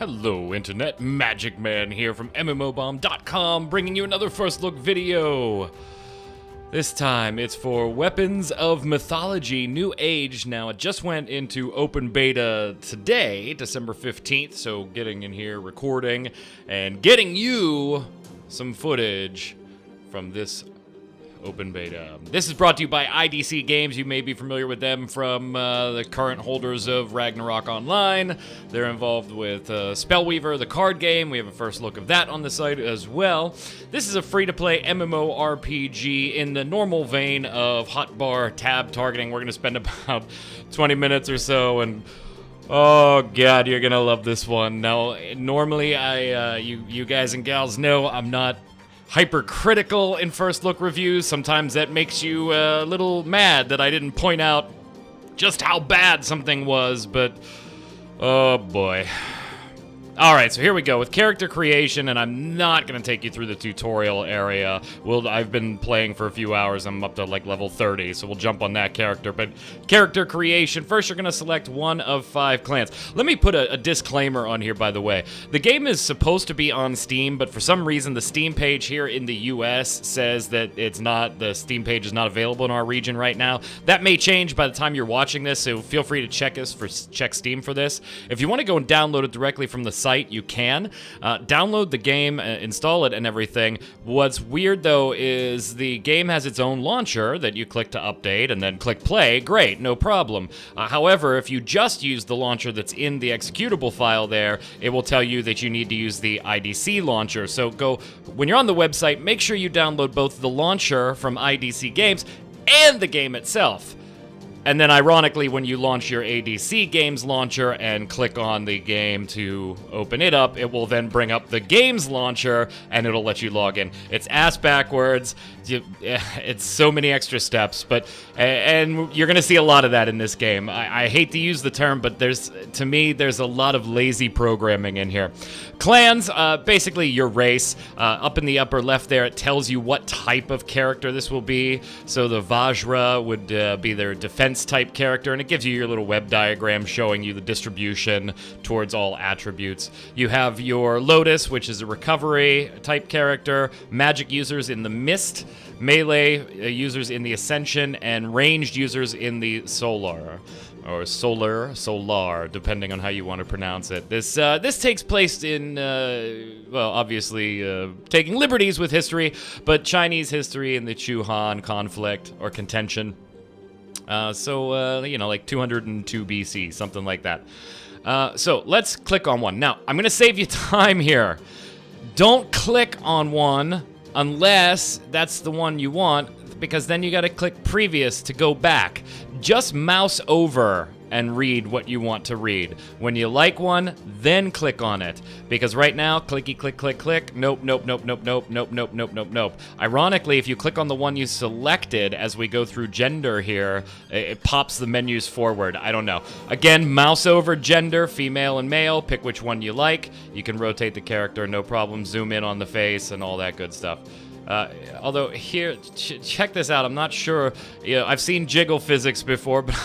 Hello Internet, Magic Man here from MMOBomb.com, bringing you another first look video. This time it's for Weapons of Mythology New Age. Now it just went into open beta today, December 15th, so getting in here, recording, and getting you some footage from this open beta. This is brought to you by IDC Games. You may be familiar with them from the current holders of Ragnarok Online. They're involved with Spellweaver, the card game. We have a first look of that on the site as well. This is a free-to-play MMORPG in the normal vein of hotbar tab targeting. We're going to spend about 20 minutes or so, and oh god, you're going to love this one. Now, normally, you guys and gals know I'm not hypercritical in first look reviews. Sometimes that makes you a little mad that I didn't point out just how bad something was, but oh boy. Alright, so here we go with character creation, and I'm not going to take you through the tutorial area. I've been playing for a few hours. I'm up to like level 30, so we'll jump on that character. But character creation, first you're going to select one of 5 clans. Let me put a disclaimer on here, by the way. The game is supposed to be on Steam, but for some reason the Steam page here in the US says that the Steam page is not available in our region right now. That may change by the time you're watching this, so feel free to check Steam for this. If you want to go and download it directly from the site, you can. Download the game, install it and everything. What's weird though is the game has its own launcher that you click to update and then click play. Great, no problem. However, if you just use the launcher that's in the executable file there, it will tell you that you need to use the IDC launcher. So when you're on the website, make sure you download both the launcher from IDC Games and the game itself. And then ironically, when you launch your ADC Games launcher and click on the game to open it up, it will then bring up the games launcher and it'll let you log in. It's ass backwards. It's so many extra steps, and you're gonna see a lot of that in this game. I hate to use the term, but to me, there's a lot of lazy programming in here. Clans, basically your race. Up in the upper left there, it tells you what type of character this will be. So the Vajra would be their defense type character, and it gives you your little web diagram showing you the distribution towards all attributes. You have your Lotus, which is a recovery type character, magic users in the Mist, melee users in the Ascension, and ranged users in the Solar, or Solar, depending on how you want to pronounce it. This takes place in, well, obviously taking liberties with history, but Chinese history in the Chu Han conflict or contention. You know, like 202 BC, something like that. So let's click on one. Now, I'm going to save you time here. Don't click on one unless that's the one you want, because then you got to click previous to go back. Just mouse over and read what you want to read. When you like one, then click on it. Because right now, clicky, click, click, click, nope, nope, nope, nope, nope, nope, nope, nope, nope, nope. Ironically, if you click on the one you selected as we go through gender here, it pops the menus forward. I don't know. Again, mouse over gender, female and male, pick which one you like. You can rotate the character, no problem, zoom in on the face and all that good stuff. Although here, check this out, I'm not sure, you know, I've seen jiggle physics before, but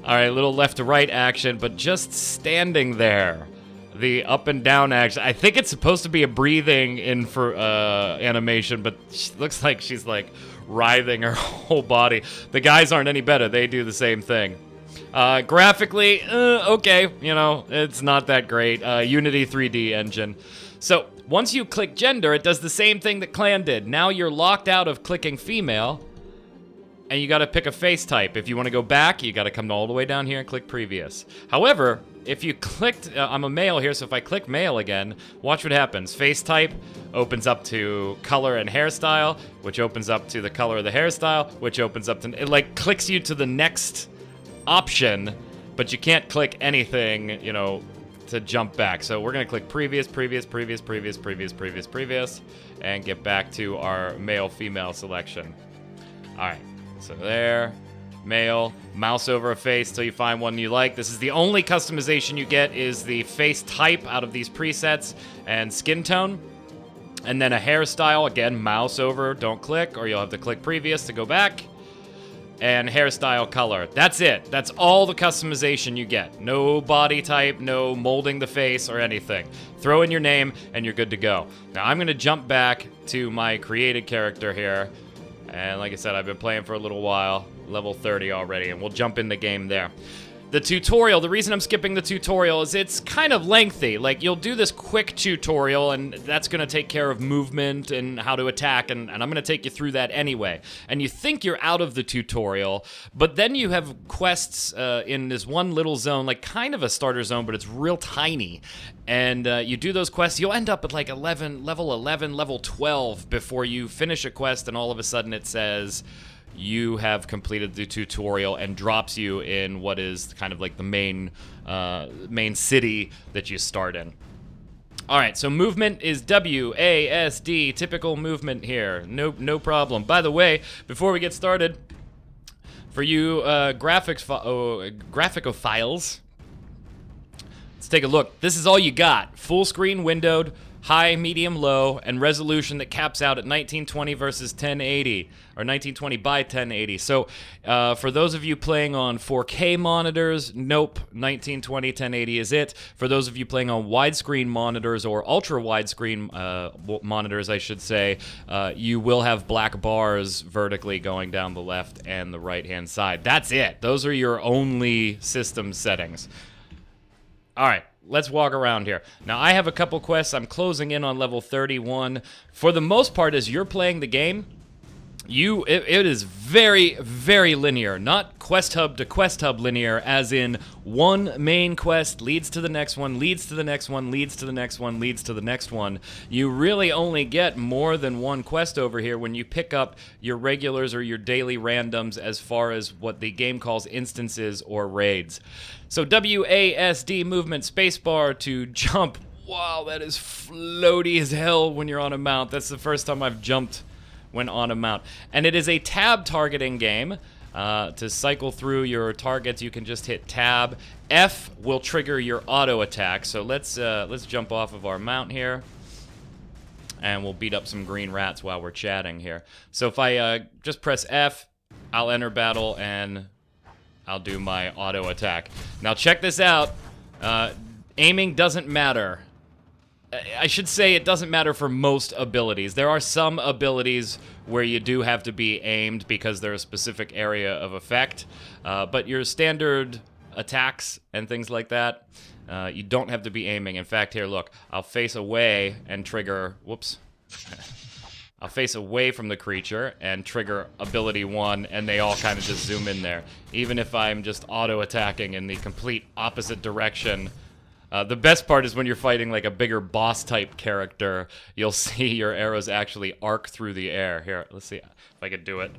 alright, a little left to right action, but just standing there, the up and down action, I think it's supposed to be a breathing in for animation, but looks like she's like writhing her whole body. The guys aren't any better, they do the same thing. Graphically, okay, you know, it's not that great. Unity 3D engine. So, once you click gender, it does the same thing that Clan did. Now you're locked out of clicking female, and you gotta pick a face type. If you wanna go back, you gotta come all the way down here and click previous. However, if you clicked, I'm a male here, so if I click male again, watch what happens. Face type opens up to color and hairstyle, which opens up to the color of the hairstyle, which opens up to, it like clicks you to the next option, but you can't click anything, you know, to jump back. So we're gonna click previous, and get back to our male-female selection. All right, so there, male, mouse over a face till you find one you like. This is the only customization you get is the face type out of these presets and skin tone. And then a hairstyle, again, mouse over, don't click, or you'll have to click previous to go back. and hairstyle color. That's it. That's all the customization you get. No body type, no molding the face or anything. Throw in your name and you're good to go. Now I'm gonna jump back to my created character here. And like I said, I've been playing for a little while, level 30 already, and we'll jump in the game there. The tutorial, the reason I'm skipping the tutorial is it's kind of lengthy. Like, you'll do this quick tutorial, and that's going to take care of movement and how to attack, and I'm going to take you through that anyway. And you think you're out of the tutorial, but then you have quests in this one little zone, like kind of a starter zone, but it's real tiny. And you do those quests, you'll end up at like level 11, level 12 before you finish a quest, and all of a sudden it says you have completed the tutorial and drops you in what is kind of like the main city that you start in. All right, so movement is WASD, typical movement here. No problem. By the way, before we get started, for you graphicophiles, let's take a look. This is all you got. Full screen windowed, high, medium, low, and resolution that caps out at 1920 versus 1080, or 1920 by 1080. So for those of you playing on 4K monitors, nope, 1920 1080 is it. For those of you playing on widescreen monitors or ultra widescreen monitors, I should say, you will have black bars vertically going down the left and the right hand side. That's it. Those are your only system settings. All right. Let's walk around here. Now, I have a couple quests. I'm closing in on level 31. For the most part, as you're playing the game, it is very, very linear. Not quest hub to quest hub linear, as in one main quest leads to the next one, leads to the next one, leads to the next one, leads to the next one. You really only get more than one quest over here when you pick up your regulars or your daily randoms as far as what the game calls instances or raids. So WASD movement spacebar to jump. Wow, that is floaty as hell when you're on a mount. That's the first time I've jumped when on a mount. And it is a tab targeting game. To cycle through your targets, you can just hit tab. F will trigger your auto attack. So let's jump off of our mount here, and we'll beat up some green rats while we're chatting here. So if I just press F, I'll enter battle and I'll do my auto attack. Now check this out. Aiming doesn't matter. I should say it doesn't matter for most abilities. There are some abilities where you do have to be aimed because they're a specific area of effect. But your standard attacks and things like that, you don't have to be aiming. In fact, here, look, I'll face away and trigger, whoops. I'll face away from the creature and trigger ability 1, and they all kind of just zoom in there. Even if I'm just auto-attacking in the complete opposite direction. The best part is when you're fighting like a bigger boss-type character, you'll see your arrows actually arc through the air. Here, let's see if I can do it.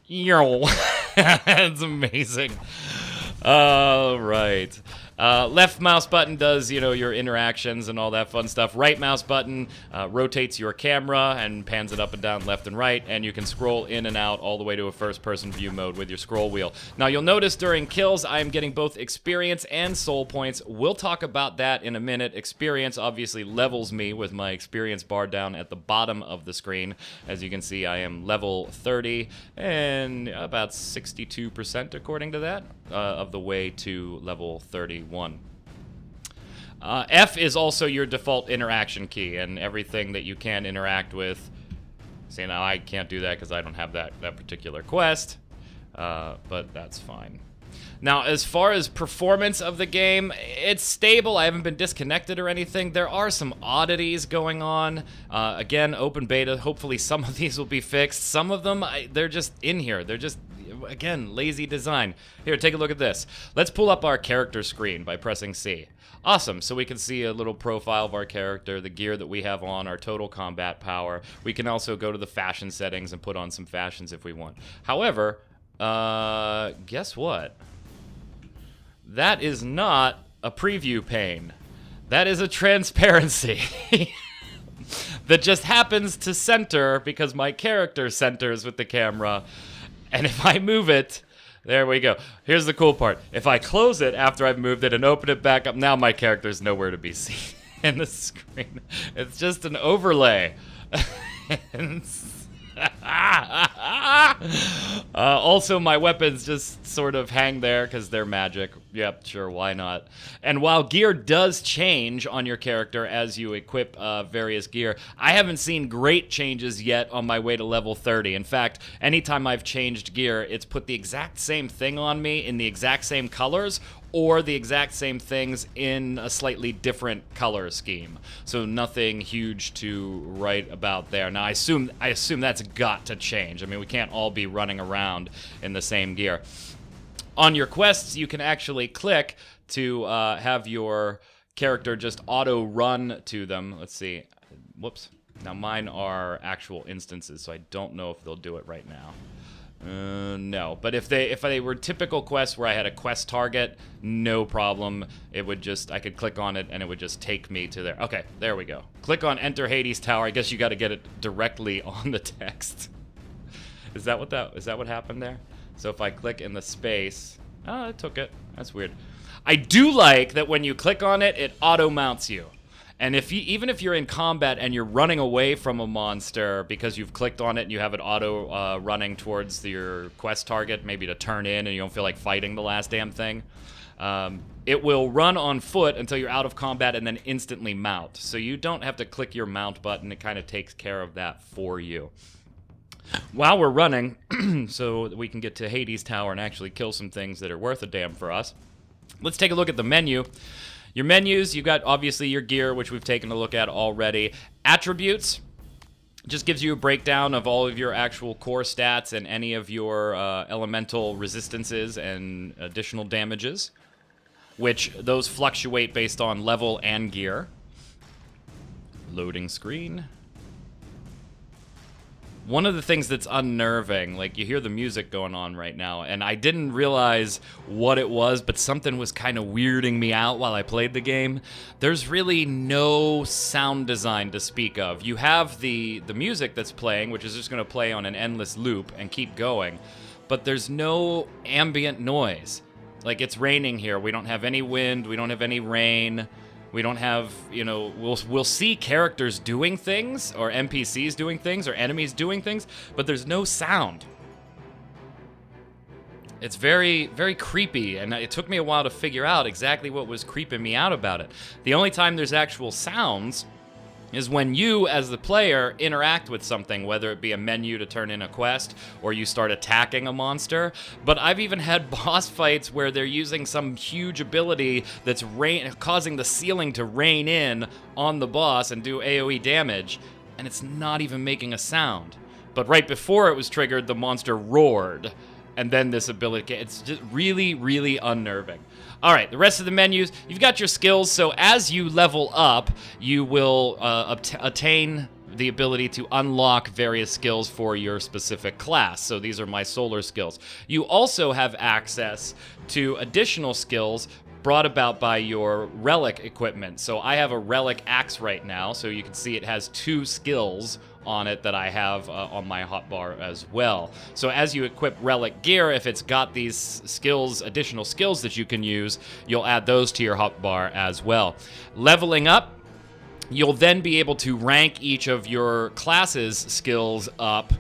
It's amazing. All right. Left mouse button does, your interactions and all that fun stuff. Right mouse button rotates your camera and pans it up and down, left and right, and you can scroll in and out all the way to a first-person view mode with your scroll wheel. Now, you'll notice during kills, I'm getting both experience and soul points. We'll talk about that in a minute. Experience obviously levels me with my experience bar down at the bottom of the screen. As you can see, I am level 30 and about 62% according to that of the way to level 31. F is also your default interaction key, and everything that you can interact with. See, now I can't do that because I don't have that particular quest, but that's fine. Now, as far as performance of the game, it's stable. I haven't been disconnected or anything. There are some oddities going on. Again, open beta. Hopefully some of these will be fixed. Some of them, they're just in here. They're just, again, lazy design. Here, take a look at this. Let's pull up our character screen by pressing C. Awesome, so we can see a little profile of our character, the gear that we have on, our total combat power. We can also go to the fashion settings and put on some fashions if we want. However, guess what? That is not a preview pane. That is a transparency that just happens to center because my character centers with the camera. And if I move it, there we go. Here's the cool part. If I close it after I've moved it and open it back up, now my character's nowhere to be seen in the screen. It's just an overlay. Also, my weapons just sort of hang there because they're magic. Yep, sure, why not? And while gear does change on your character as you equip various gear, I haven't seen great changes yet on my way to level 30. In fact, anytime I've changed gear, it's put the exact same thing on me in the exact same colors, or the exact same things in a slightly different color scheme. So nothing huge to write about there. Now I assume that's got to change. I mean, we can't all be running around in the same gear. On your quests, you can actually click to have your character just auto run to them. Let's see. Whoops. Now mine are actual instances, so I don't know if they'll do it right now. No, but if they were typical quests where I had a quest target, no problem. It would just, I could click on it and it would just take me to there. Okay, there we go. Click on Enter Hades Tower. I guess you got to get it directly on the text. Is that what happened there? So if I click in the space, oh, it took it. That's weird. I do like that when you click on it, it auto mounts you. And even if you're in combat and you're running away from a monster because you've clicked on it and you have it auto running towards your quest target, maybe to turn in and you don't feel like fighting the last damn thing, it will run on foot until you're out of combat and then instantly mount. So you don't have to click your mount button. It kind of takes care of that for you. While we're running, so that we can get to Hades Tower and actually kill some things that are worth a damn for us, let's take a look at the menu. Your menus, you've got obviously your gear, which we've taken a look at already. Attributes just gives you a breakdown of all of your actual core stats and any of your elemental resistances and additional damages, which those fluctuate based on level and gear. Loading screen. One of the things that's unnerving, like you hear the music going on right now, and I didn't realize what it was, but something was kind of weirding me out while I played the game. There's really no sound design to speak of. You have the music that's playing, which is just going to play on an endless loop and keep going, but there's no ambient noise. Like, it's raining here. We don't have any wind. We don't have any rain. We don't have, you know, we'll see characters doing things, or NPCs doing things, or enemies doing things, but there's no sound. It's very, very creepy, and it took me a while to figure out exactly what was creeping me out about it. The only time there's actual sounds is when you, as the player, interact with something, whether it be a menu to turn in a quest, or you start attacking a monster. But I've even had boss fights where they're using some huge ability that's causing the ceiling to rain in on the boss and do AoE damage, and it's not even making a sound. But right before it was triggered, the monster roared, and then this ability, it's just really, really unnerving. All right, the rest of the menus, you've got your skills, so as you level up, you will attain the ability to unlock various skills for your specific class. So these are my solar skills. You also have access to additional skills brought about by your relic equipment. So I have a relic axe right now, so you can see it has 2 skills on it that I have on my hotbar as well. So as you equip relic gear, if it's got these skills, additional skills that you can use, you'll add those to your hotbar as well. Leveling up, you'll then be able to rank each of your class's skills up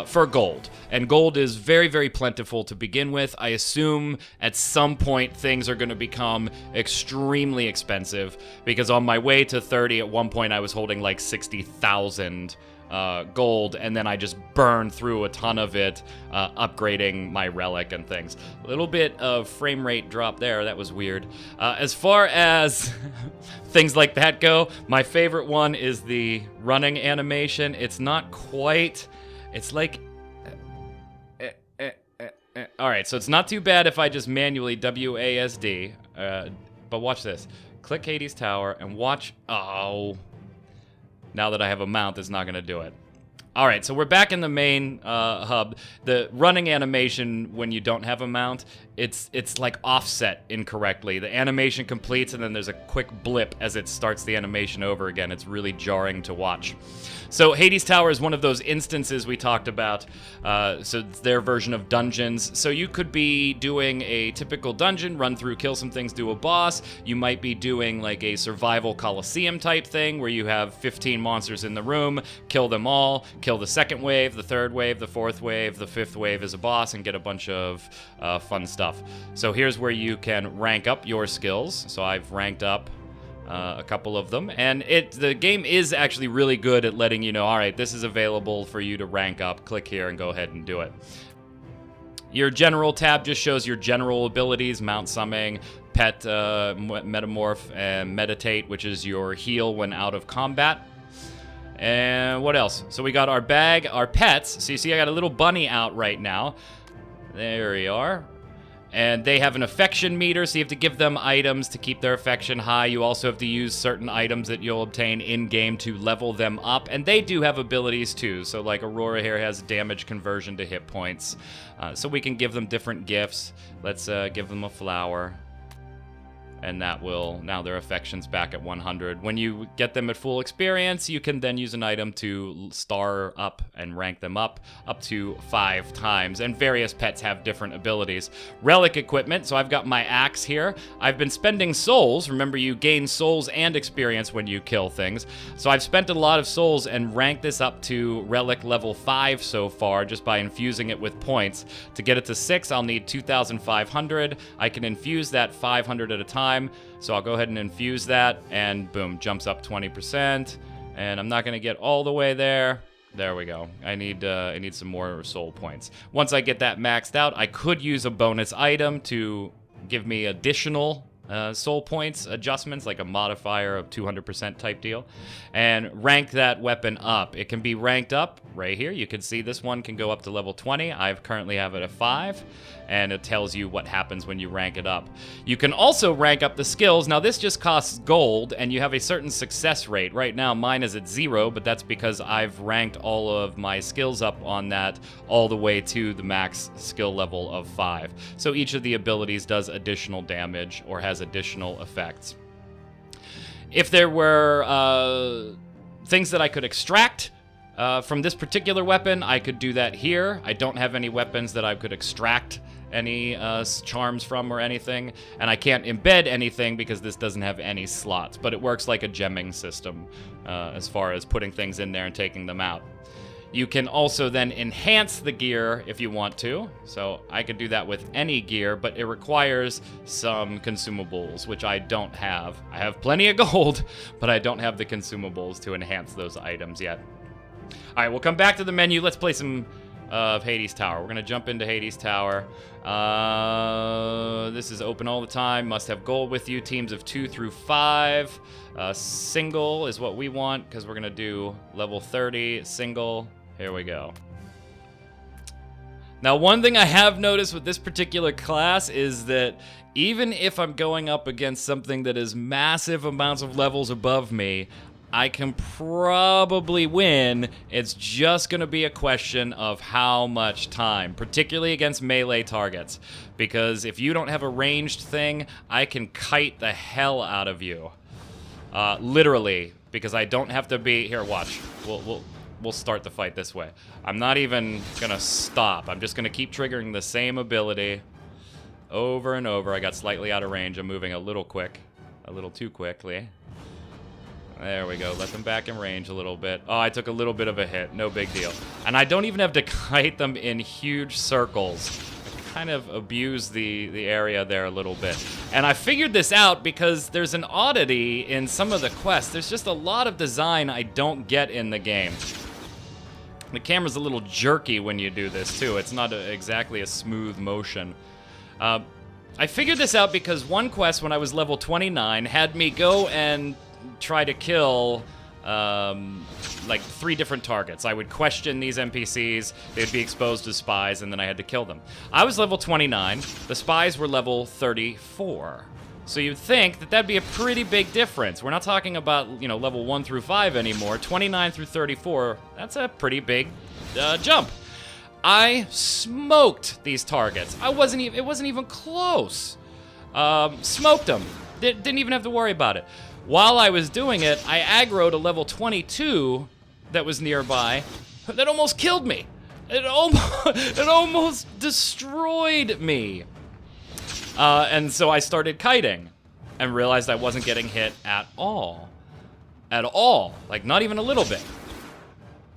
for gold. And gold is very, very plentiful to begin with. I assume at some point things are going to become extremely expensive, because on my way to 30, at one point I was holding like 60,000 gold, and then I just burned through a ton of it, upgrading my relic and things. A little bit of frame rate drop there, that was weird. As far as things like that go, my favorite one is the running animation. It's not quite, it's like, all right, so it's not too bad if I just manually WASD, but watch this. Click Hades Tower and watch, oh. Now that I have a mount, it's not going to do it. All right, so we're back in the main hub. The running animation, when you don't have a mount, it's like offset incorrectly. The animation completes, and then there's a quick blip as it starts the animation over again. It's really jarring to watch. So Hades Tower is one of those instances we talked about. So it's their version of dungeons. So you could be doing a typical dungeon, run through, kill some things, do a boss. You might be doing like a survival Coliseum type thing where you have 15 monsters in the room, kill them all, kill the second wave, the third wave, the fourth wave, the fifth wave as a boss, and get a bunch of fun stuff. So here's where you can rank up your skills. So I've ranked up a couple of them, and the game is actually really good at letting you know, all right, this is available for you to rank up. Click here and go ahead and do it. Your general tab just shows your general abilities: Mount Summing, Pet, Metamorph, and Meditate, which is your heal when out of combat. And what else? So we got our bag, our pets. So you see I got a little bunny out right now. There we are. And they have an affection meter, so you have to give them items to keep their affection high. You also have to use certain items that you'll obtain in-game to level them up. And they do have abilities too. So like Aurora here has damage conversion to hit points. So we can give them different gifts. Let's give them a flower. And that will, now their affection's back at 100. When you get them at full experience, you can then use an item to star up and rank them up to 5 times. And various pets have different abilities. Relic equipment, so I've got my axe here. I've been spending souls. Remember, you gain souls and experience when you kill things. So I've spent a lot of souls and ranked this up to relic level 5 so far, just by infusing it with points. To get it to 6, I'll need 2,500. I can infuse that 500 at a time. So I'll go ahead and infuse that, and boom, jumps up 20%. And I'm not going to get all the way there. There we go. I need some more soul points. Once I get that maxed out, I could use a bonus item to give me additional soul points adjustments, like a modifier of 200% type deal, and rank that weapon up. It can be ranked up right here. You can see this one can go up to level 20. I currently have it at 5, and it tells you what happens when you rank it up. You can also rank up the skills. Now this just costs gold, and you have a certain success rate. Right now mine is at 0, but that's because I've ranked all of my skills up on that all the way to the max skill level of 5. So each of the abilities does additional damage or has additional effects. If there were things that I could extract from this particular weapon, I could do that here. I don't have any weapons that I could extract any charms from or anything, and I can't embed anything because this doesn't have any slots, but it works like a gemming system as far as putting things in there and taking them out. You can also then enhance the gear if you want to. So I could do that with any gear, but it requires some consumables, which I don't have. I have plenty of gold, but I don't have the consumables to enhance those items yet. All right, we'll come back to the menu. Let's play some of Hades Tower. We're gonna jump into Hades Tower. This is open all the time. Must have gold with you. Teams of 2 through 5. Single is what we want because we're gonna do level 30 single. Here we go. Now, one thing I have noticed with this particular class is that even if I'm going up against something that is massive amounts of levels above me, I can probably win. It's just going to be a question of how much time, particularly against melee targets. Because if you don't have a ranged thing, I can kite the hell out of you. Literally, because I don't have to be... Here, watch. We'll start the fight this way. I'm not even gonna stop. I'm just gonna keep triggering the same ability over and over. I got slightly out of range. I'm moving a little quick. A little too quickly. There we go. Let them back in range a little bit. Oh, I took a little bit of a hit. No big deal. And I don't even have to kite them in huge circles. I kind of abuse the area there a little bit. And I figured this out because there's an oddity in some of the quests. There's just a lot of design I don't get in the game. The camera's a little jerky when you do this, too. It's not exactly a smooth motion. I figured this out because one quest when I was level 29 had me go and try to kill like 3 different targets. I would question these NPCs, they'd be exposed as spies, and then I had to kill them. I was level 29, the spies were level 34. So you'd think that that'd be a pretty big difference. We're not talking about, you know, level 1 through 5 anymore. 29 through 34, that's a pretty big jump. I smoked these targets. It wasn't even close. Smoked them. Didn't even have to worry about it. While I was doing it, I aggroed a level 22 that was nearby that almost killed me. It almost destroyed me. And so I started kiting and realized I wasn't getting hit at all. At all. Like, not even a little bit.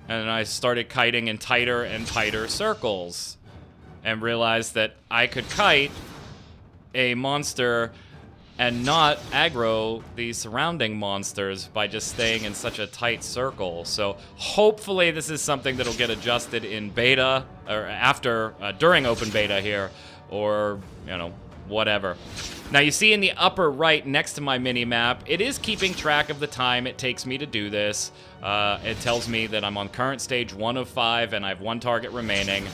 And I started kiting in tighter and tighter circles and realized that I could kite a monster and not aggro the surrounding monsters by just staying in such a tight circle. So hopefully this is something that'll get adjusted in beta, or after, during open beta here, or, you know, whatever. Now you see in the upper right next to my mini-map, it is keeping track of the time it takes me to do this. It tells me that I'm on current stage 1 of 5 and I have 1 target remaining.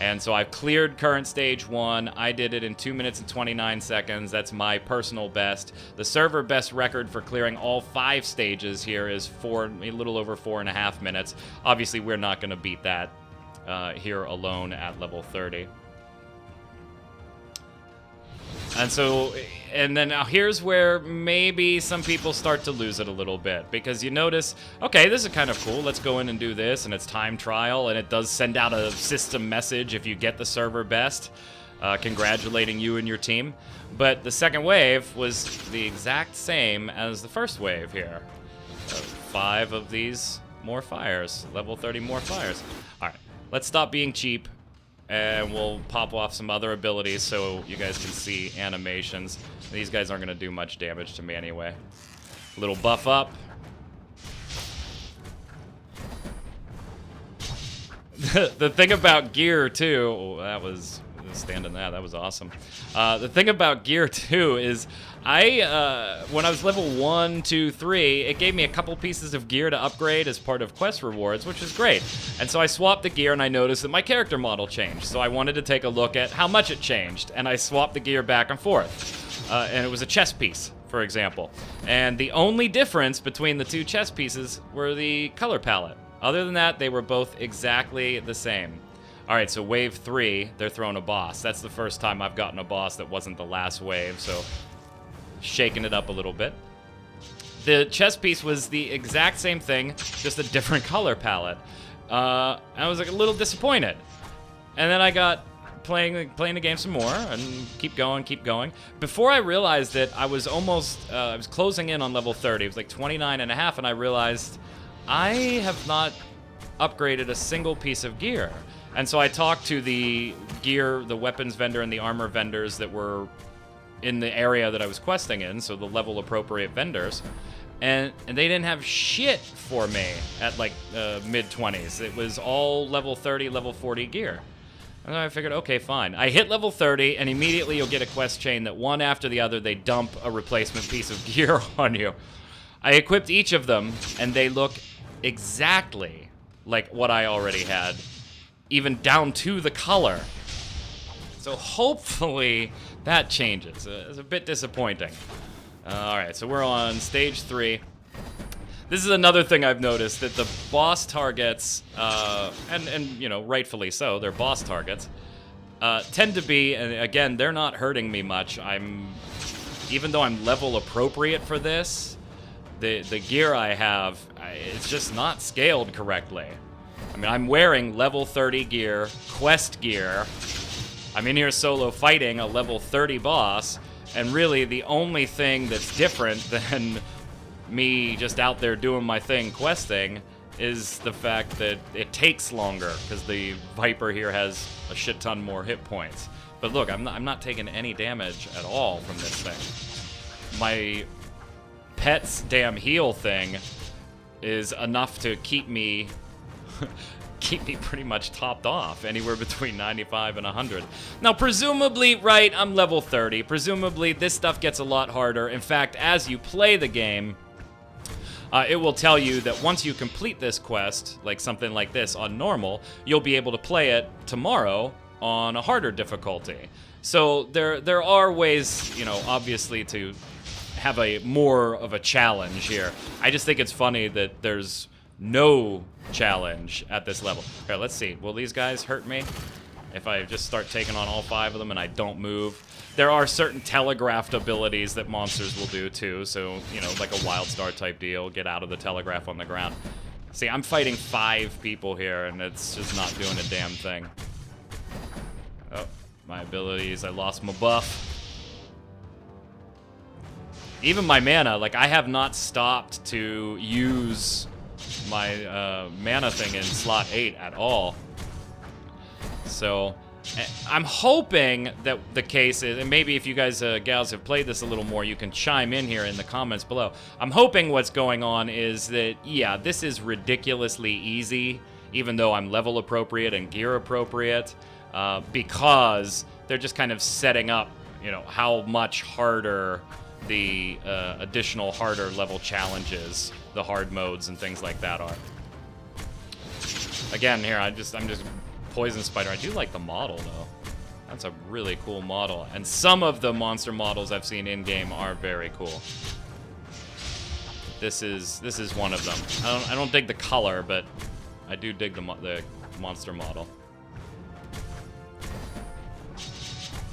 And so I've cleared current stage 1. I did it in 2 minutes and 29 seconds. That's my personal best. The server best record for clearing all 5 stages here is a little over 4.5 minutes. Obviously, we're not going to beat that here alone at level 30. And so, and then now here's where maybe some people start to lose it a little bit, because you notice, okay, this is kind of cool, let's go in and do this, and it's time trial, and it does send out a system message if you get the server best, congratulating you and your team. But the second wave was the exact same as the first wave here. 5 of these more fires, level 30 more fires. All right, let's stop being cheap. And we'll pop off some other abilities so you guys can see animations. These guys aren't going to do much damage to me anyway. A little buff up. The thing about gear, too... Oh, that was... Standing there, that was awesome. The thing about gear, too, is when I was level 1, 2, 3, it gave me a couple pieces of gear to upgrade as part of quest rewards, which is great. And so I swapped the gear, and I noticed that my character model changed. So I wanted to take a look at how much it changed, and I swapped the gear back and forth. And it was a chest piece, for example. And the only difference between the 2 chest pieces were the color palette. Other than that, they were both exactly the same. All right, so wave 3, they're throwing a boss. That's the first time I've gotten a boss that wasn't the last wave, so shaking it up a little bit. The chest piece was the exact same thing, just a different color palette. I was like a little disappointed. And then I got playing the game some more and keep going. Before I realized it, I was almost, I was closing in on level 30. It was like 29.5, and I realized I have not upgraded a single piece of gear. And so I talked to the weapons vendor and the armor vendors that were in the area that I was questing in, so the level appropriate vendors, and they didn't have shit for me at like mid-20s. It was all level 30, level 40 gear. And I figured, okay, fine. I hit level 30, and immediately you'll get a quest chain that one after the other, they dump a replacement piece of gear on you. I equipped each of them, and they look exactly like what I already had, even down to the color. So hopefully that changes. It's a bit disappointing. All right, so we're on stage 3. This is another thing I've noticed, that the boss targets, and you know, rightfully so, they're boss targets, tend to be, and again, they're not hurting me much. Even though I'm level appropriate for this, the gear I have, it's just not scaled correctly. I mean, I'm wearing level 30 gear, quest gear. I'm in here solo fighting a level 30 boss, and really the only thing that's different than me just out there doing my thing questing is the fact that it takes longer, because the Viper here has a shit ton more hit points. But look, I'm not taking any damage at all from this thing. My pet's damn heal thing is enough to keep me pretty much topped off, anywhere between 95 and 100. Now, presumably, right, I'm level 30. Presumably, this stuff gets a lot harder. In fact, as you play the game, it will tell you that once you complete this quest, like something like this on normal, you'll be able to play it tomorrow on a harder difficulty. So there are ways, you know, obviously to have a more of a challenge here. I just think it's funny that there's no challenge at this level. Okay, let's see. Will these guys hurt me if I just start taking on all 5 of them and I don't move? There are certain telegraphed abilities that monsters will do too, so, you know, like a wild star type deal, get out of the telegraph on the ground. See, I'm fighting 5 people here, and it's just not doing a damn thing. Oh, my abilities. I lost my buff. Even my mana, like, I have not stopped to use my mana thing in slot 8 at all. So, I'm hoping that the case is, and maybe if you guys, gals, have played this a little more, you can chime in here in the comments below. I'm hoping what's going on is that, yeah, this is ridiculously easy, even though I'm level appropriate and gear appropriate, because they're just kind of setting up, you know, how much harder the additional harder level challenges, the hard modes and things like that are. Again, here, I'm just Poison Spider. I do like the model, though. That's a really cool model. And some of the monster models I've seen in-game are very cool. This is one of them. I don't dig the color, but I do dig the monster model.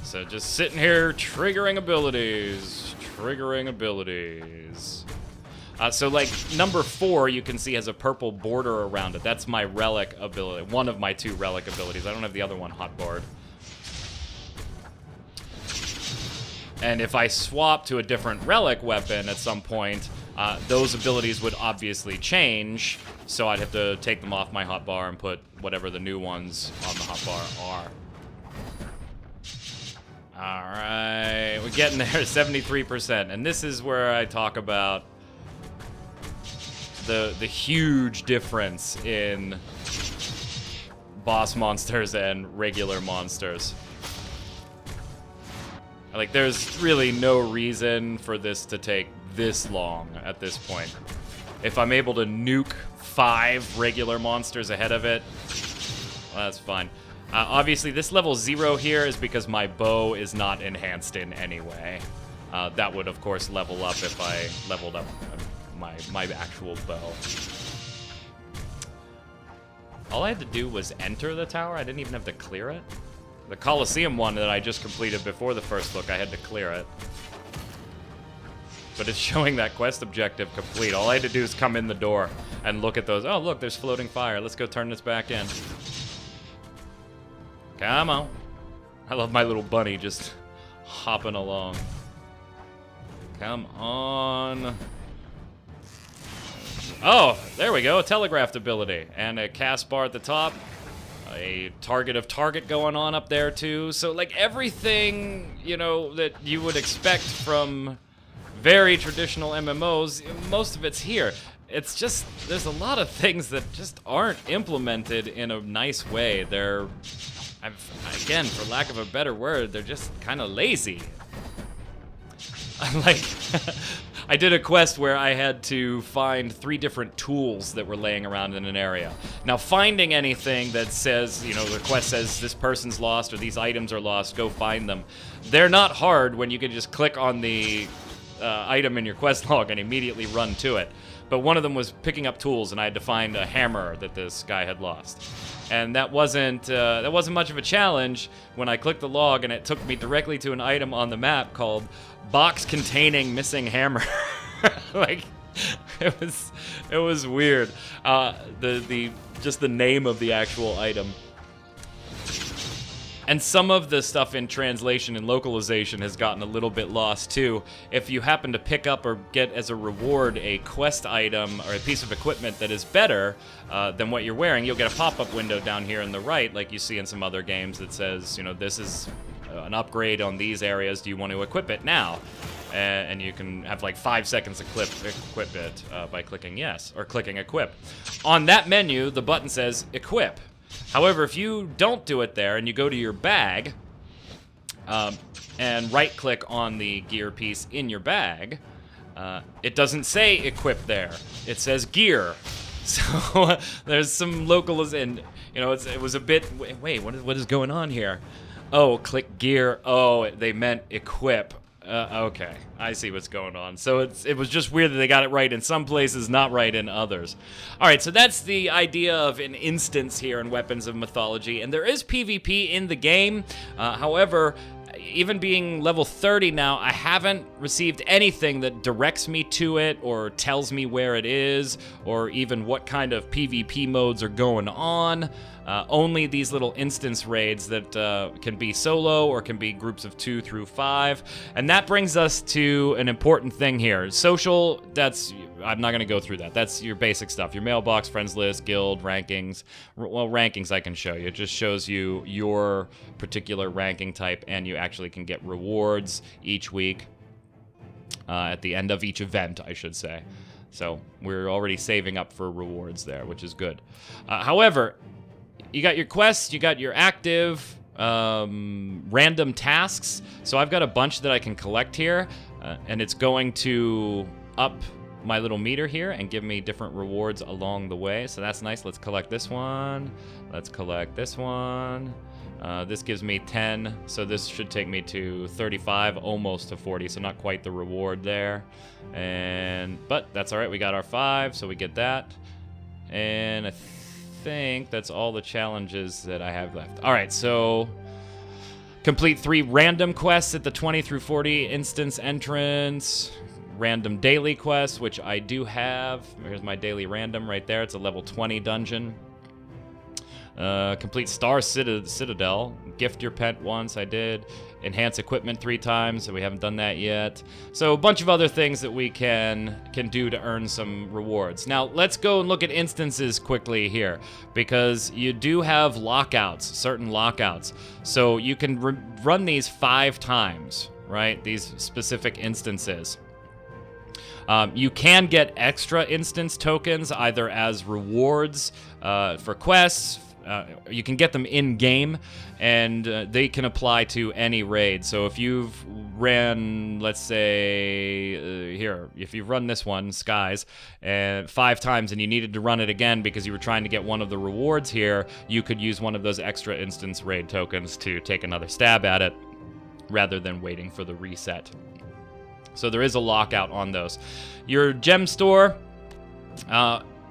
So just sitting here triggering abilities. So like number 4 you can see has a purple border around it. That's my relic ability, one of my 2 relic abilities. I don't have the other one hotbarred. And if I swap to a different relic weapon at some point, those abilities would obviously change, so I'd have to take them off my hotbar and put whatever the new ones on the hotbar are. Alright, we're getting there, 73%. And this is where I talk about the huge difference in boss monsters and regular monsters. Like, there's really no reason for this to take this long at this point. If I'm able to nuke 5 regular monsters ahead of it, well, that's fine. Obviously, this level 0 here is because my bow is not enhanced in any way. That would, of course, level up if I leveled up my actual bow. All I had to do was enter the tower. I didn't even have to clear it. The Colosseum one that I just completed before the first look, I had to clear it. But it's showing that quest objective complete. All I had to do is come in the door and look at those. Oh, look, there's floating fire. Let's go turn this back in. Come on. I love my little bunny just hopping along. Come on. Oh, there we go. A telegraphed ability. And a cast bar at the top. A target of target going on up there, too. So, like, everything, you know, that you would expect from very traditional MMOs, most of it's here. It's just, there's a lot of things that just aren't implemented in a nice way. They're, again, for lack of a better word, they're just kind of lazy. Like, I did a quest where I had to find 3 different tools that were laying around in an area. Now, finding anything that says, you know, the quest says this person's lost or these items are lost, go find them. They're not hard when you can just click on the item in your quest log and immediately run to it. But one of them was picking up tools, and I had to find a hammer that this guy had lost. And that wasn't much of a challenge when I clicked the log, and it took me directly to an item on the map called box containing missing hammer. Like, it was weird. Just the name of the actual item. And some of the stuff in translation and localization has gotten a little bit lost too. If you happen to pick up or get as a reward a quest item or a piece of equipment that is better than what you're wearing, you'll get a pop-up window down here on the right, like you see in some other games, that says, you know, this is an upgrade on these areas. Do you want to equip it now? And you can have like 5 seconds to equip it by clicking yes or clicking equip. On that menu, the button says equip. However, if you don't do it there and you go to your bag and right-click on the gear piece in your bag, it doesn't say equip there. It says gear. So there's some localization. You know, it was a bit. Wait, what is going on here? Oh, click gear. Oh, they meant equip. Okay, I see what's going on. So it was just weird that they got it right in some places, not right in others. All right, so that's the idea of an instance here in Weapons of Mythology, and there is PvP in the game. However, even being level 30 now, I haven't received anything that directs me to it or tells me where it is or even what kind of PvP modes are going on. Only these little instance raids that can be solo or can be groups of 2 through 5. And that brings us to an important thing here. Social, I'm not going to go through that. That's your basic stuff. Your mailbox, friends list, guild, rankings. Well, rankings I can show you. It just shows you your particular ranking type, and you actually can get rewards each week at the end of each event, I should say. So we're already saving up for rewards there, which is good. However, you got your quests, you got your active random tasks. So I've got a bunch that I can collect here, and it's going to up my little meter here and give me different rewards along the way. So that's nice. Let's collect this one. Let's collect this one. This gives me 10, so this should take me to 35, almost to 40, so not quite the reward there. But that's all right. We got our 5, so we get that. And I think that's all the challenges that I have left. All right, so complete 3 random quests at the 20 through 40 instance entrance. Random daily quests, which I do have. Here's my daily random right there. It's a level 20 dungeon. Complete Star Citadel. Gift your pet once, I did. Enhance equipment 3 times, so we haven't done that yet. So a bunch of other things that we can do to earn some rewards. Now, let's go and look at instances quickly here, because you do have lockouts, certain lockouts. So you can run these 5 times, right? These specific instances. You can get extra instance tokens either as rewards for quests. You can get them in-game, and they can apply to any raid. So if you've ran, let's say, if you've run this one, Skies, 5 times and you needed to run it again because you were trying to get one of the rewards here, you could use one of those extra instance raid tokens to take another stab at it rather than waiting for the reset. So there is a lockout on those. Your gem store,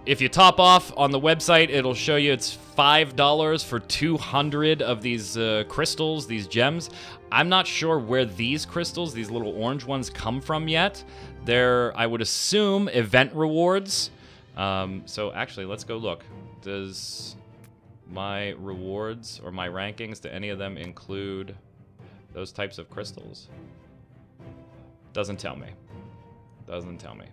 if you top off on the website, it'll show you it's $5 for 200 of these crystals, these gems. I'm not sure where these crystals, these little orange ones, come from yet. They're, I would assume, event rewards. So actually, let's go look. Does my rewards or my rankings, do any of them include those types of crystals? Doesn't tell me. Doesn't tell me.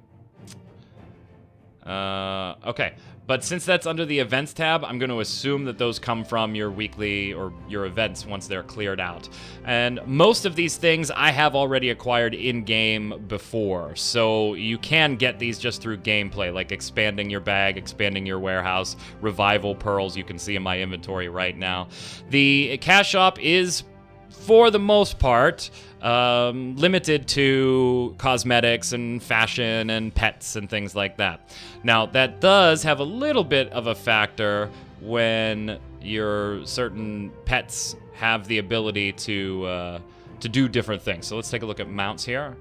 Okay, but since that's under the events tab, I'm going to assume that those come from your weekly or your events once they're cleared out. And most of these things I have already acquired in-game before, so you can get these just through gameplay, like expanding your bag, expanding your warehouse, revival pearls you can see in my inventory right now. The cash shop is, for the most part, limited to cosmetics and fashion and pets and things like that. Now, that does have a little bit of a factor when your certain pets have the ability to do different things. So let's take a look at mounts here.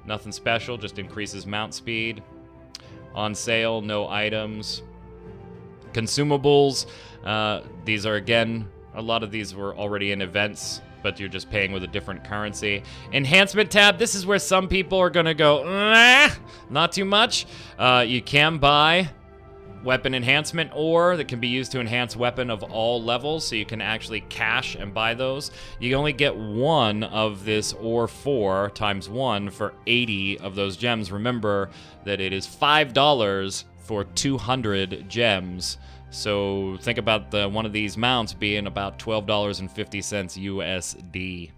Nothing special, just increases mount speed. On sale, no items. Consumables, these are, again, a lot of these were already in events, but you're just paying with a different currency. Enhancement tab, this is where some people are gonna go, not too much. You can buy weapon enhancement ore that can be used to enhance weapon of all levels, so you can actually cash and buy those. You only get 1 of this ore 4 times 1 for 80 of those gems. Remember that it is $5 for 200 gems. So think about one of these mounts being about $12.50 USD.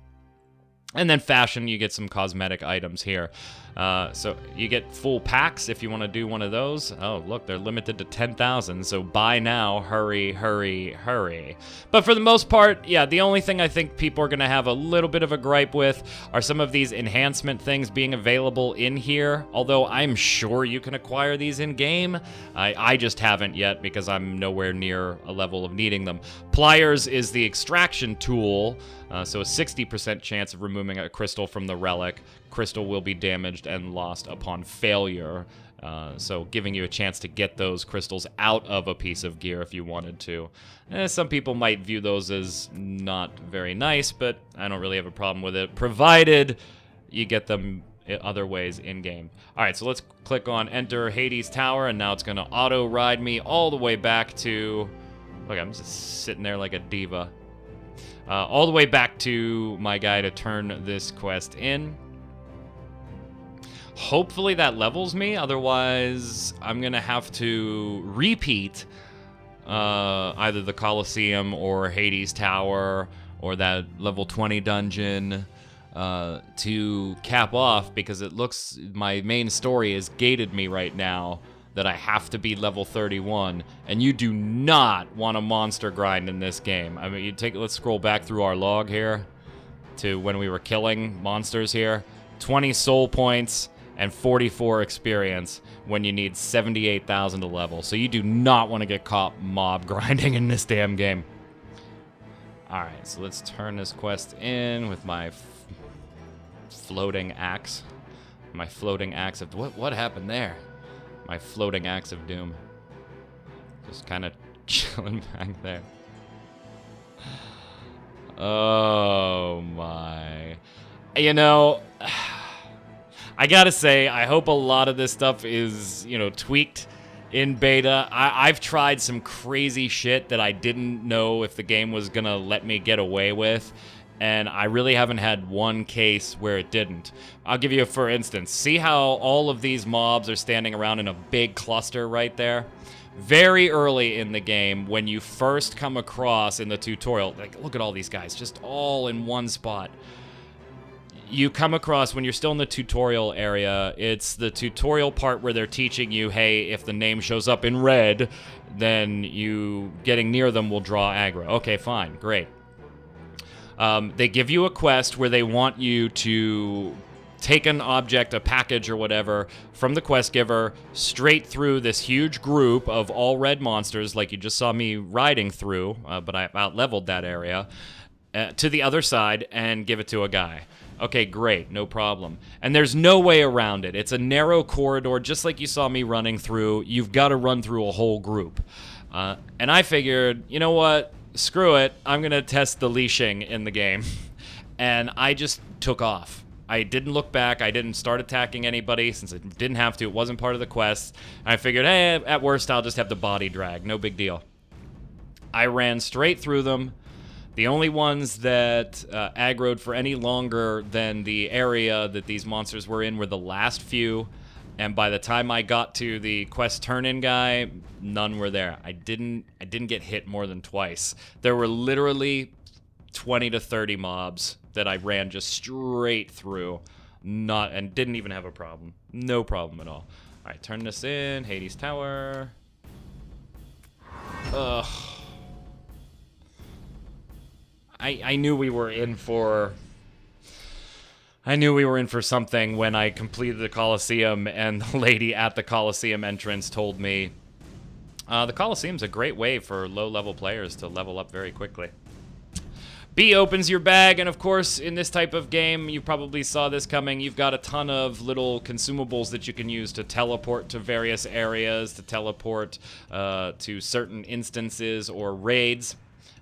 And then fashion, you get some cosmetic items here. So you get full packs if you want to do one of those. Oh, look, they're limited to 10,000, so buy now, hurry, hurry, hurry. But for the most part, yeah, the only thing I think people are going to have a little bit of a gripe with are some of these enhancement things being available in here, although I'm sure you can acquire these in-game. I just haven't yet because I'm nowhere near a level of needing them. Pliers is the extraction tool, so a 60% chance of removing a crystal from the relic. Crystal will be damaged and lost upon failure. So giving you a chance to get those crystals out of a piece of gear if you wanted to. Some people might view those as not very nice, but I don't really have a problem with it, provided you get them other ways in-game. Alright, so let's click on Enter Hades Tower, and now it's going to auto-ride me all the way back to... Look, I'm just sitting there like a diva. All the way back to my guy to turn this quest in. Hopefully that levels me, otherwise I'm gonna have to repeat either the Colosseum or Hades Tower or that level 20 dungeon to cap off, because it looks my main story has gated me right now that I have to be level 31, and you do not want a monster grind in this game. I mean, let's scroll back through our log here to when we were killing monsters here. 20 soul points and 44 experience when you need 78,000 to level. So you do not want to get caught mob grinding in this damn game. Alright, so let's turn this quest in with my floating axe. My floating axe of... What happened there? My floating axe of doom. Just kind of chilling back there. Oh my. You know... I gotta say, I hope a lot of this stuff is, you know, tweaked in beta. I've tried some crazy shit that I didn't know if the game was gonna let me get away with, and I really haven't had one case where it didn't. I'll give you a for instance. See how all of these mobs are standing around in a big cluster right there? Very early in the game, when you first come across in the tutorial, like, look at all these guys, just all in one spot. You come across, when you're still in the tutorial area, it's the tutorial part where they're teaching you, hey, if the name shows up in red, then you getting near them will draw aggro. Okay, fine, great. They give you a quest where they want you to take an object, a package or whatever, from the quest giver, straight through this huge group of all red monsters, like you just saw me riding through, but I out-leveled that area, to the other side and give it to a guy. Okay, great, no problem. And there's no way around it. It's a narrow corridor, just like you saw me running through. You've got to run through a whole group. And I figured, you know what? Screw it. I'm going to test the leashing in the game. And I just took off. I didn't look back. I didn't start attacking anybody since I didn't have to. It wasn't part of the quest. I figured, hey, at worst, I'll just have the body drag. No big deal. I ran straight through them. The only ones that aggroed for any longer than the area that these monsters were in were the last few, and by the time I got to the quest turn-in guy, none were there. I didn't get hit more than twice. There were literally 20 to 30 mobs that I ran just straight through, and didn't even have a problem. No problem at all. All right, turn this in. Hades Tower. Ugh. I knew we were in for... I knew we were in for something when I completed the Colosseum and the lady at the Colosseum entrance told me, the Colosseum's a great way for low-level players to level up very quickly. B opens your bag, and of course, in this type of game, you probably saw this coming, you've got a ton of little consumables that you can use to teleport to various areas, to teleport to certain instances or raids.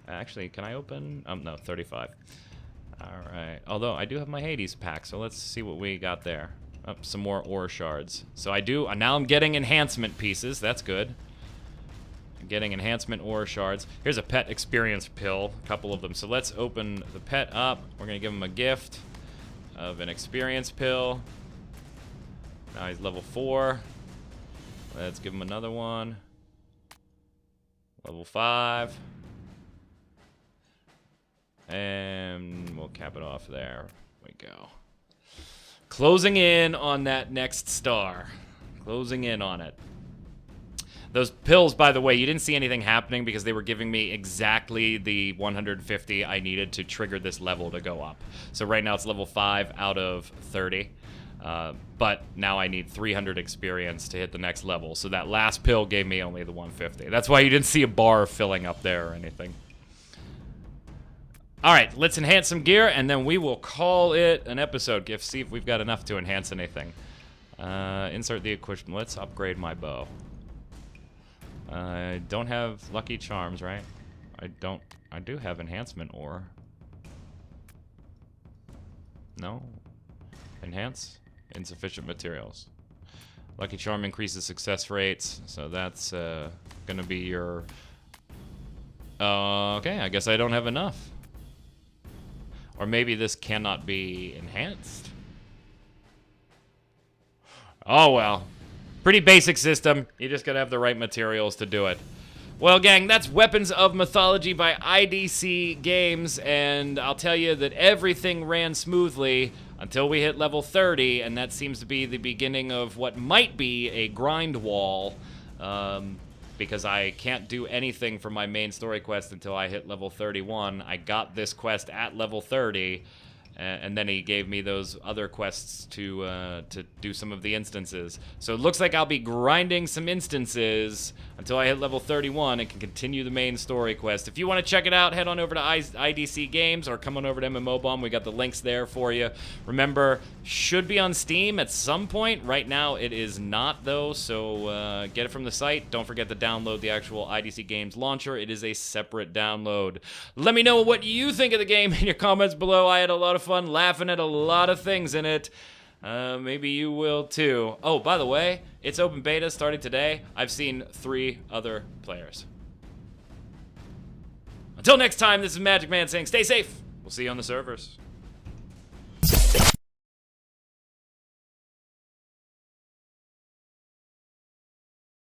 Actually, can I open? No, 35. Alright. Although, I do have my Hades pack, so let's see what we got there. Oh, some more ore shards. So I do... Now I'm getting enhancement pieces. That's good. I'm getting enhancement ore shards. Here's a pet experience pill. A couple of them. So let's open the pet up. We're going to give him a gift of an experience pill. Now he's level 4. Let's give him another one. Level 5. And we'll cap it off there. We go. Closing in on that next star. Closing in on it. Those pills, by the way, you didn't see anything happening because they were giving me exactly the 150 I needed to trigger this level to go up. So right now it's level 5 out of 30. But now I need 300 experience to hit the next level. So that last pill gave me only the 150. That's why you didn't see a bar filling up there or anything. Alright, let's enhance some gear, and then we will call it an episode. See if we've got enough to enhance anything. Insert the equipment. Let's upgrade my bow. I don't have lucky charms, right? I do have enhancement ore. No? Enhance? Insufficient materials. Lucky charm increases success rates, so that's gonna be your... okay, I guess I don't have enough. Or maybe this cannot be enhanced. Oh well. Pretty basic system. You just gotta have the right materials to do it. Well, gang, that's Weapons of Mythology by IDC Games, and I'll tell you that everything ran smoothly until we hit level 30, and that seems to be the beginning of what might be a grind wall, because I can't do anything for my main story quest until I hit level 31. I got this quest at level 30, and then he gave me those other quests to do some of the instances. So it looks like I'll be grinding some instances until I hit level 31 and can continue the main story quest. If you want to check it out, head on over to IDC Games or come on over to MMO Bomb. We got the links there for you. Remember, should be on Steam at some point. Right now it is not, though, so get it from the site. Don't forget to download the actual IDC Games launcher. It is a separate download. Let me know what you think of the game in your comments below. I had a lot of fun laughing at a lot of things in it. Maybe you will too. Oh, by the way, it's open beta starting today. I've seen 3 other players. Until next time, this is Magic Man saying stay safe. We'll see you on the servers.